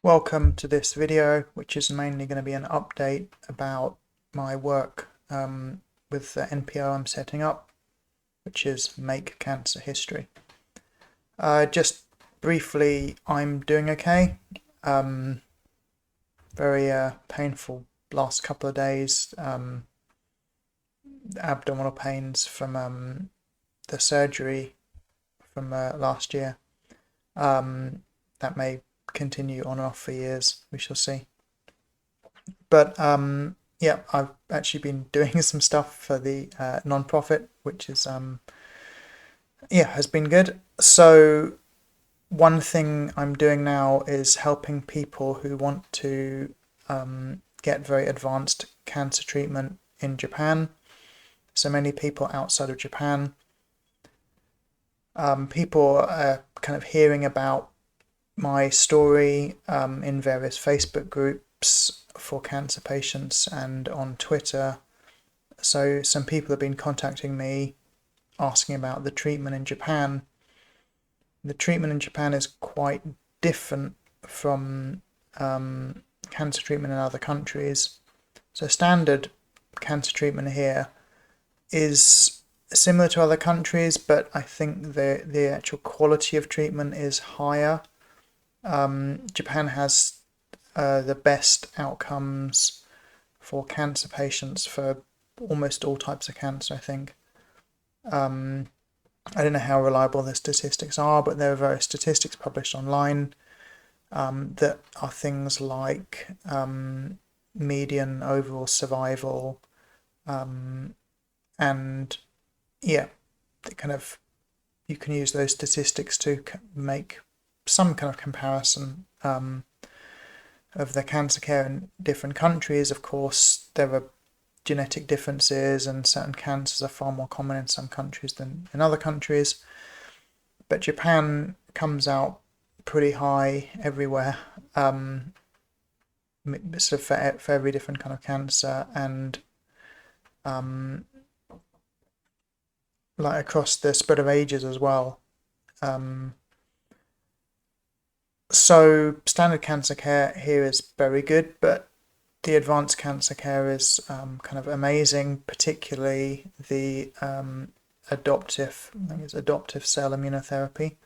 Welcome to this video, which is mainly going to be an update about my work with the NPO I'm setting up, which is Make Cancer History. Just briefly, I'm doing okay. Very painful last couple of days. Abdominal pains from the surgery from last year. That may continue on and off for years. We shall see. But yeah, I've actually been doing some stuff for the non-profit, which is has been good. So one thing I'm doing now is helping people who want to get very advanced cancer treatment in Japan. So many people outside of Japan. People are kind of hearing about my story in various Facebook groups for cancer patients and on Twitter. So some people have been contacting me asking about the treatment in Japan. The treatment in Japan is quite different from cancer treatment in other countries. So standard cancer treatment here is similar to other countries, but I think the actual quality of treatment is higher. Japan has the best outcomes for cancer patients for almost all types of cancer, I think. I don't know how reliable the statistics are, but there are various statistics published online that are things like median overall survival, and yeah, you can use those statistics to make some kind of comparison of the cancer care in different countries. Of course, there are genetic differences, and certain cancers are far more common in some countries than in other countries. But Japan comes out pretty high everywhere, sort of for every different kind of cancer, and like across the spread of ages as well. So standard cancer care here is very good, but the advanced cancer care is kind of amazing, particularly the adoptive, I think it's adoptive cell immunotherapy,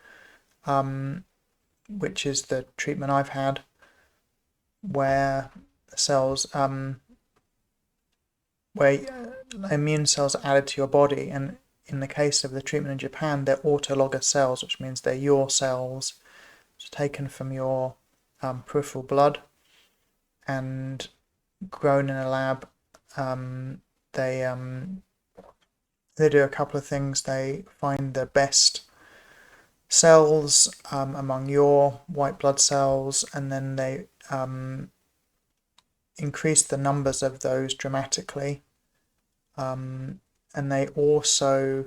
which is the treatment I've had, where cells, where immune cells are added to your body, and in the case of the treatment in Japan, they're autologous cells, which means they're your cells taken from your peripheral blood and grown in a lab. They do a couple of things. They find the best cells among your white blood cells, and then they increase the numbers of those dramatically. And they also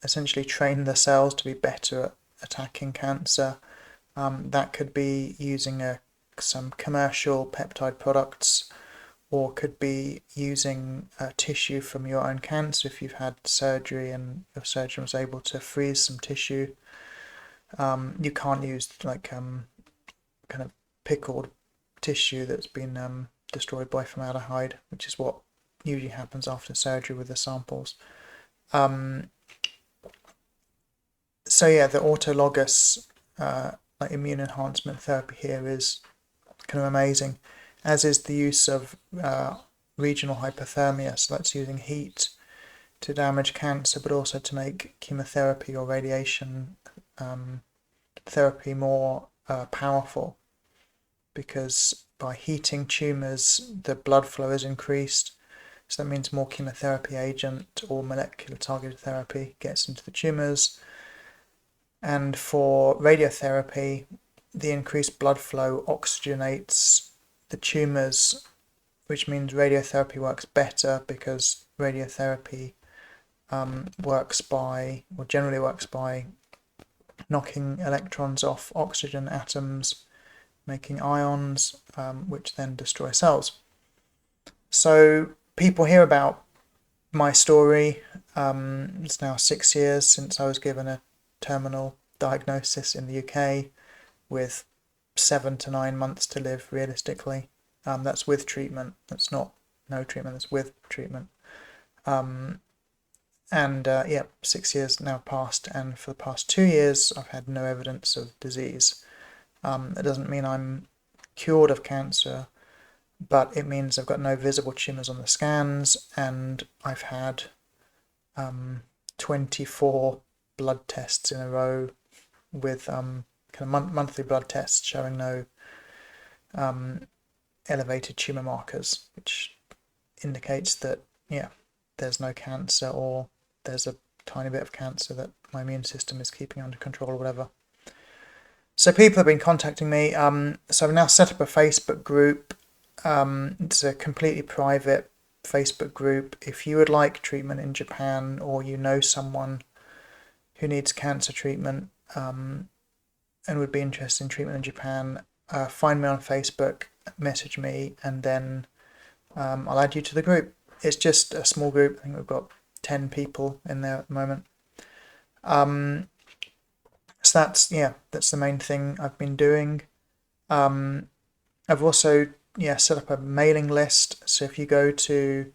essentially train the cells to be better at attacking cancer. That could be using some commercial peptide products, or could be using tissue from your own cancer if you've had surgery and your surgeon was able to freeze some tissue. You can't use like kind of pickled tissue that's been destroyed by formaldehyde, which is what usually happens after surgery with the samples. So yeah, the autologous like immune enhancement therapy here is kind of amazing, as is the use of regional hypothermia. So that's using heat to damage cancer, but also to make chemotherapy or radiation therapy more powerful, because by heating tumours, the blood flow is increased. So that means more chemotherapy agent or molecular targeted therapy gets into the tumours. And for radiotherapy, the increased blood flow oxygenates the tumours, which means radiotherapy works better, because radiotherapy generally works by knocking electrons off oxygen atoms, making ions, which then destroy cells. So people hear about my story. It's now 6 years since I was given a terminal diagnosis in the UK with 7 to 9 months to live realistically. That's with treatment. That's not no treatment. That's with treatment. Yeah, 6 years now passed, and for the past 2 years, I've had no evidence of disease. That doesn't mean I'm cured of cancer, but it means I've got no visible tumours on the scans, and I've had 24 blood tests in a row with kind of monthly blood tests showing no elevated tumour markers, which indicates that, yeah, there's no cancer, or there's a tiny bit of cancer that my immune system is keeping under control or whatever. So people have been contacting me. So I've now set up a Facebook group. It's a completely private Facebook group. If you would like treatment in Japan, or you know someone who needs cancer treatment and would be interested in treatment in Japan, find me on Facebook, message me, and then I'll add you to the group. It's just a small group. I think we've got 10 people in there at the moment. So that's the main thing I've been doing. I've also set up a mailing list. So if you go to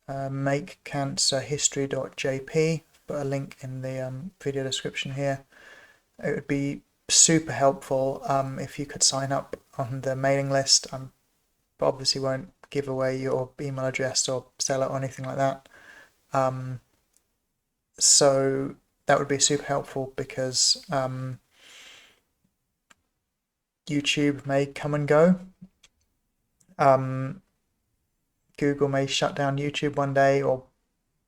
makecancerhistory.jp, put a link in the video description here, it would be super helpful if you could sign up on the mailing list. I obviously won't give away your email address or sell it or anything like that. So that would be super helpful, because YouTube may come and go. Google may shut down YouTube one day, or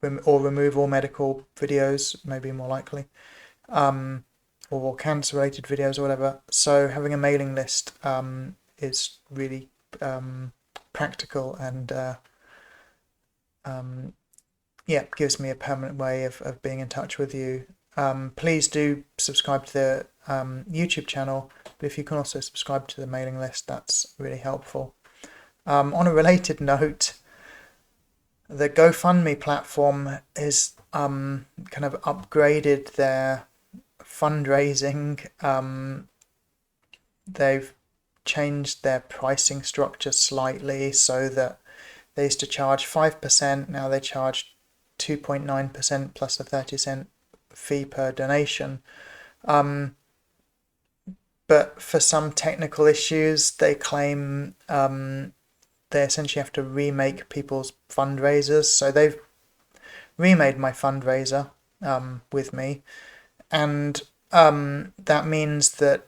remove all medical videos, maybe more likely, or cancer-related videos or whatever. So having a mailing list is really practical, and gives me a permanent way of being in touch with you. Please do subscribe to the YouTube channel, but if you can also subscribe to the mailing list, that's really helpful. On a related note, the GoFundMe platform is kind of upgraded their fundraising. They've changed their pricing structure slightly, so that they used to charge 5%, now they charge 2.9% plus a 30-cent fee per donation. But for some technical issues, they claim they essentially have to remake people's fundraisers. So they've remade my fundraiser with me, and that means that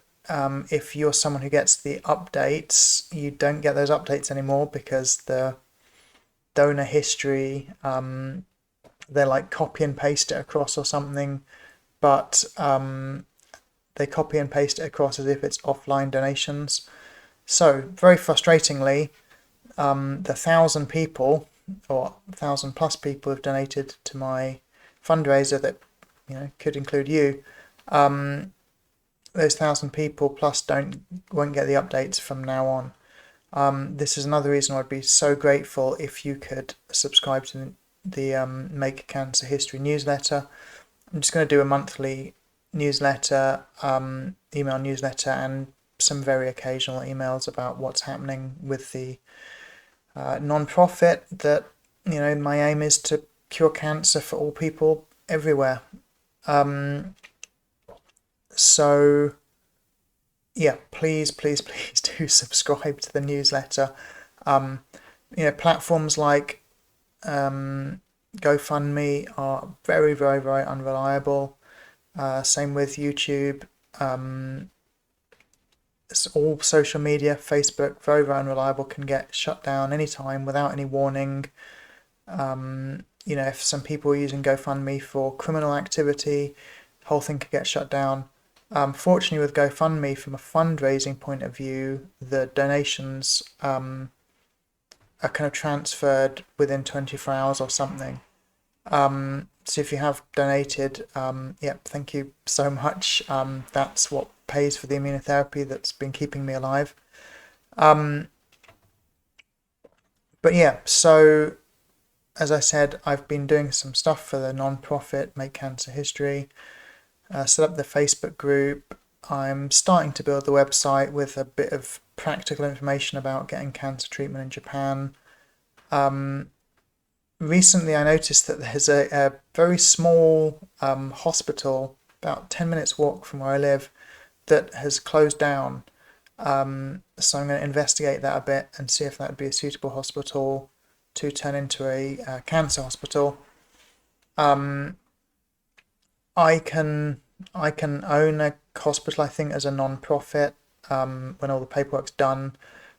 if you're someone who gets the updates, you don't get those updates anymore, because the donor history, they like copy and paste it across or something, but they copy and paste it across as if it's offline donations. So very frustratingly, the 1,000 people, or 1,000 plus people, have donated to my fundraiser that could include you. Those 1,000 people plus won't get the updates from now on. This is another reason I'd be so grateful if you could subscribe to the Make Cancer History newsletter. I'm just going to do a monthly newsletter, email newsletter, and some very occasional emails about what's happening with the non-profit that, my aim is to cure cancer for all people everywhere. So yeah, please do subscribe to the newsletter. Platforms like GoFundMe are very, very, very unreliable. Same with YouTube. It's all social media, Facebook, very, very unreliable, can get shut down anytime without any warning. If some people are using GoFundMe for criminal activity, the whole thing could get shut down. Fortunately, with GoFundMe, from a fundraising point of view, the donations are kind of transferred within 24 hours or something. So if you have donated, thank you so much. That's what pays for the immunotherapy that's been keeping me alive. But yeah, so as I said, I've been doing some stuff for the non-profit Make Cancer History. Set up the Facebook group. I'm starting to build the website with a bit of practical information about getting cancer treatment in Japan. Recently, I noticed that there's a very small hospital about 10 minutes walk from where I live that has closed down. So I'm going to investigate that a bit and see if that would be a suitable hospital to turn into a cancer hospital. I can own a hospital, I think, as a non-profit when all the paperwork's done.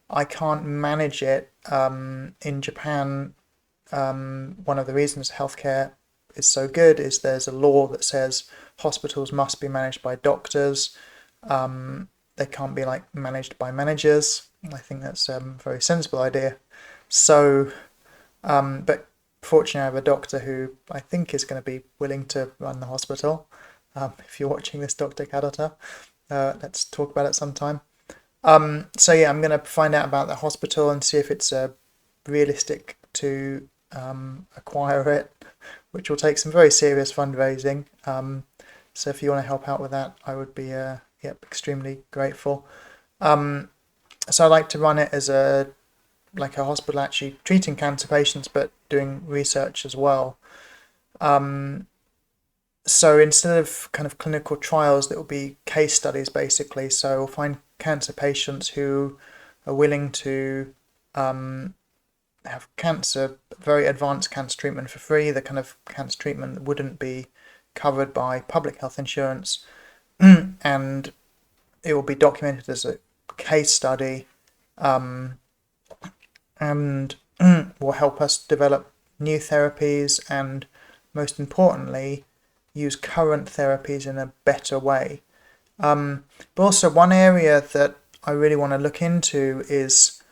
I can't manage it in Japan. One of the reasons healthcare is so good is there's a law that says hospitals must be managed by doctors. They can't be like managed by managers. I think that's a very sensible idea. So, but fortunately, I have a doctor who I think is going to be willing to run the hospital. If you're watching this, Dr. Kadota, let's talk about it sometime. So yeah, I'm going to find out about the hospital and see if it's realistic to acquire it, which will take some very serious fundraising. So if you want to help out with that, I would be extremely grateful. So I like to run it as a hospital actually treating cancer patients, but doing research as well. So instead of kind of clinical trials, it will be case studies basically. So we'll find cancer patients who are willing to have cancer, very advanced cancer treatment for free, the kind of cancer treatment that wouldn't be covered by public health insurance, and it will be documented as a case study, and will help us develop new therapies and, most importantly, use current therapies in a better way. But also one area that I really want to look into is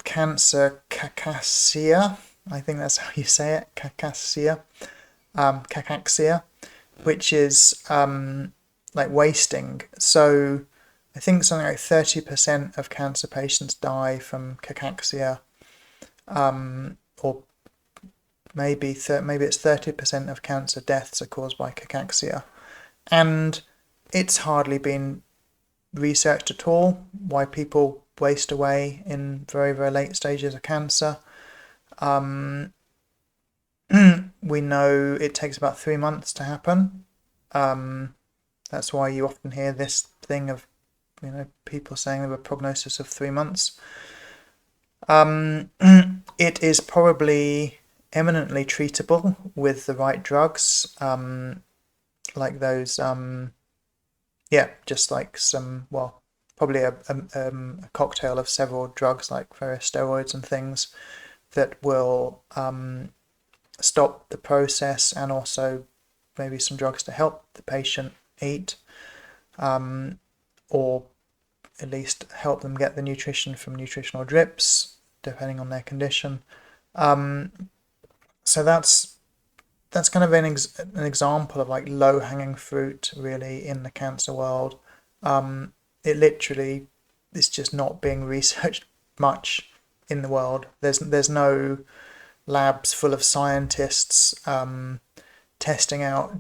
cancer cachexia. I think that's how you say it, cachexia, which is like wasting. So I think something like 30% of cancer patients die from cachexia, or maybe it's 30% of cancer deaths are caused by cachexia, and it's hardly been researched at all why people waste away in very, very late stages of cancer. We know it takes about 3 months to happen. That's why you often hear this thing of people saying they have a prognosis of 3 months. It is probably eminently treatable with the right drugs, like those, just like some, well, probably a cocktail of several drugs like various steroids and things that will stop the process, and also maybe some drugs to help the patient eat, or at least help them get the nutrition from nutritional drips, depending on their condition. So that's kind of an example of like low-hanging fruit, really, in the cancer world. It literally is just not being researched much in the world. There's no labs full of scientists testing out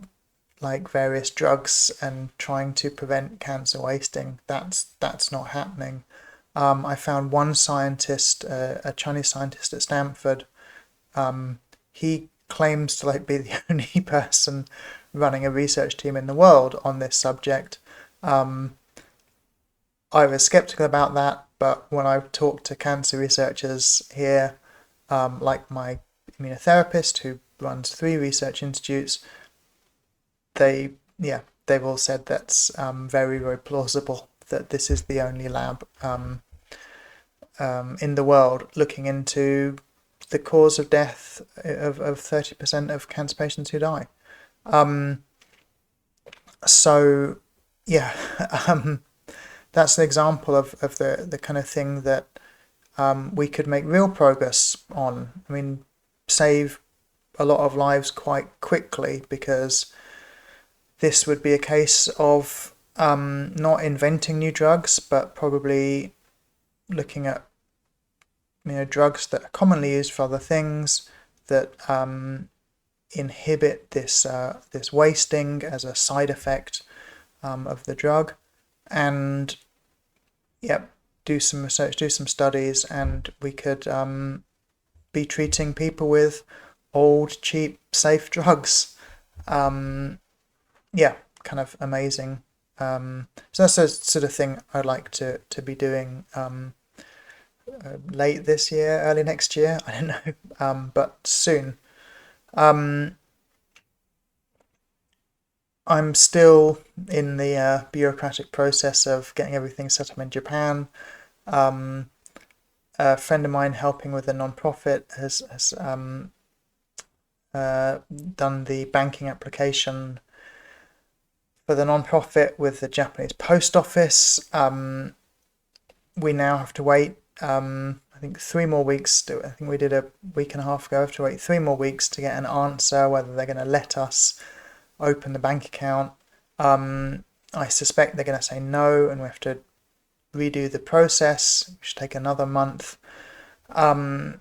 like various drugs and trying to prevent cancer wasting. That's not happening. I found one scientist, a Chinese scientist at Stanford. He claims to like be the only person running a research team in the world on this subject. I was skeptical about that, but when I talked to cancer researchers here, like my immunotherapist who runs 3 research institutes, they've all said that's very, very plausible that this is the only lab in the world looking into the cause of death of 30% of cancer patients who die. So yeah, that's an example of the kind of thing that we could make real progress on. I mean, save a lot of lives quite quickly, because this would be a case of not inventing new drugs, but probably looking at drugs that are commonly used for other things that inhibit this wasting as a side effect, of the drug, and yep, do some research, do some studies, and we could be treating people with old, cheap, safe drugs. Yeah, kind of amazing. So that's the sort of thing I'd like to be doing late this year, early next year. I don't know, but soon. Um, I'm still in the bureaucratic process of getting everything set up in Japan. Um, a friend of mine helping with a non-profit has done the banking application for the non-profit with the Japanese post office. We now have to wait, I think 3 more weeks. I think we did a week and a half ago. We have to wait 3 more weeks to get an answer whether they're going to let us open the bank account. I suspect they're going to say no, and we have to redo the process, which will take another month. Yeah,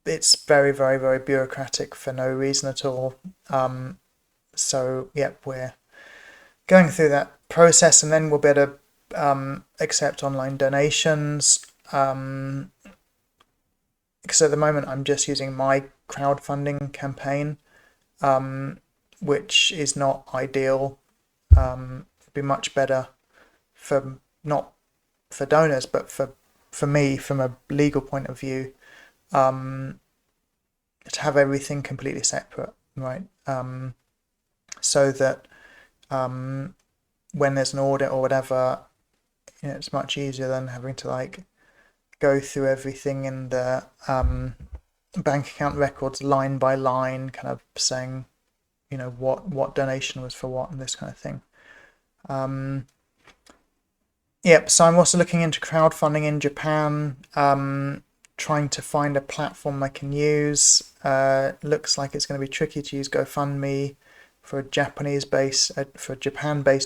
it's very, very, very bureaucratic for no reason at all. So, yeah, we're going through that process, and then we'll be able to accept online donations. Because at the moment I'm just using my crowdfunding campaign, which is not ideal. It'd be much better for not for donors, but for me from a legal point of view, to have everything completely separate, right? So that when there's an audit or whatever, it's much easier than having to like go through everything in the bank account records line by line, kind of saying, what donation was for what and this kind of thing. Yep, so I'm also looking into crowdfunding in Japan, trying to find a platform I can use. Looks like it's going to be tricky to use GoFundMe for a Japan-based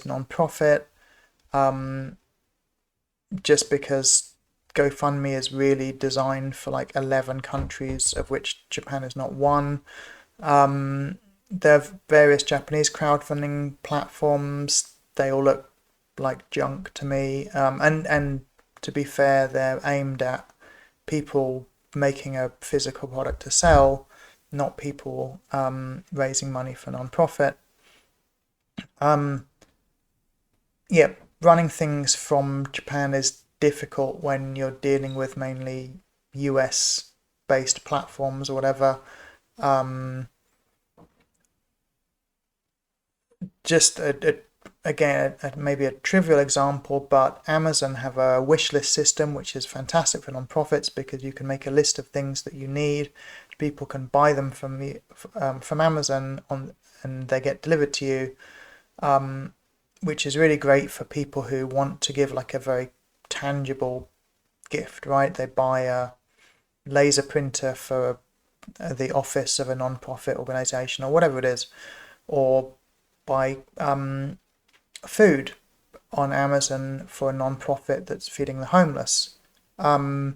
non-profit, just because GoFundMe is really designed for like 11 countries, of which Japan is not one. There are various Japanese crowdfunding platforms. They all look like junk to me. And to be fair, they're aimed at people making a physical product to sell, not people raising money for non-profit. Yeah, running things from Japan is difficult when you're dealing with mainly US based platforms or whatever. Just again, maybe a trivial example, but Amazon have a wish list system which is fantastic for non-profits because you can make a list of things that you need. People can buy them from Amazon and they get delivered to you, which is really great for people who want to give like a very tangible gift, right? They buy a laser printer for the office of a non-profit organization or whatever it is, or buy food on Amazon for a non-profit that's feeding the homeless. That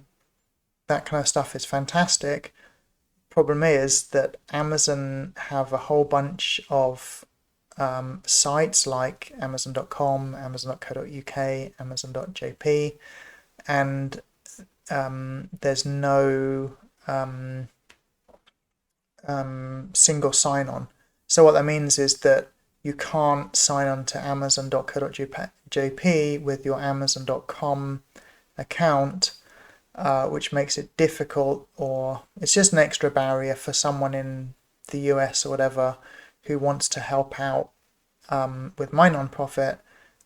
kind of stuff is fantastic. Problem is that Amazon have a whole bunch of sites like Amazon.com, Amazon.co.uk, Amazon.jp, and there's no single sign-on. So what that means is that you can't sign on to Amazon.co.jp with your Amazon.com account, which makes it difficult, or it's just an extra barrier for someone in the US or whatever who wants to help out with my nonprofit.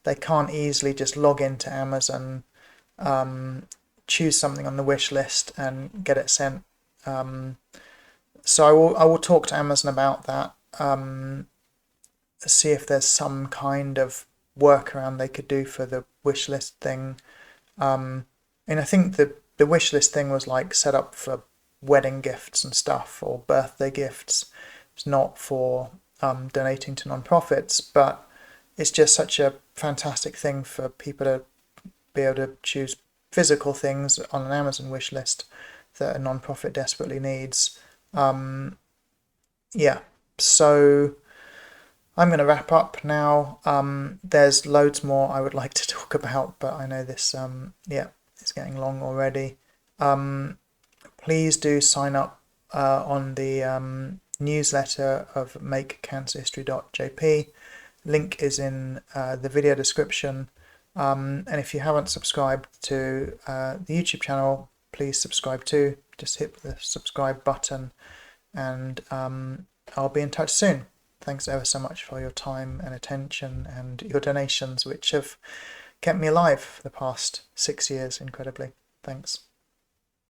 They can't easily just log into Amazon, choose something on the wish list, and get it sent. So I will talk to Amazon about that. See if there's some kind of workaround they could do for the wish list thing. And I think the wish list thing was like set up for wedding gifts and stuff or birthday gifts. It's not for donating to non-profits, but it's just such a fantastic thing for people to be able to choose physical things on an Amazon wish list that a non-profit desperately needs. Yeah, so I'm going to wrap up now. There's loads more I would like to talk about, but I know this, yeah, it's getting long already. Please do sign up on the newsletter of makecancerhistory.jp. Link is in the video description. And if you haven't subscribed to the YouTube channel, please subscribe too. Just hit the subscribe button, and I'll be in touch soon. Thanks ever so much for your time and attention and your donations, which have kept me alive for the past 6 years, incredibly. Thanks.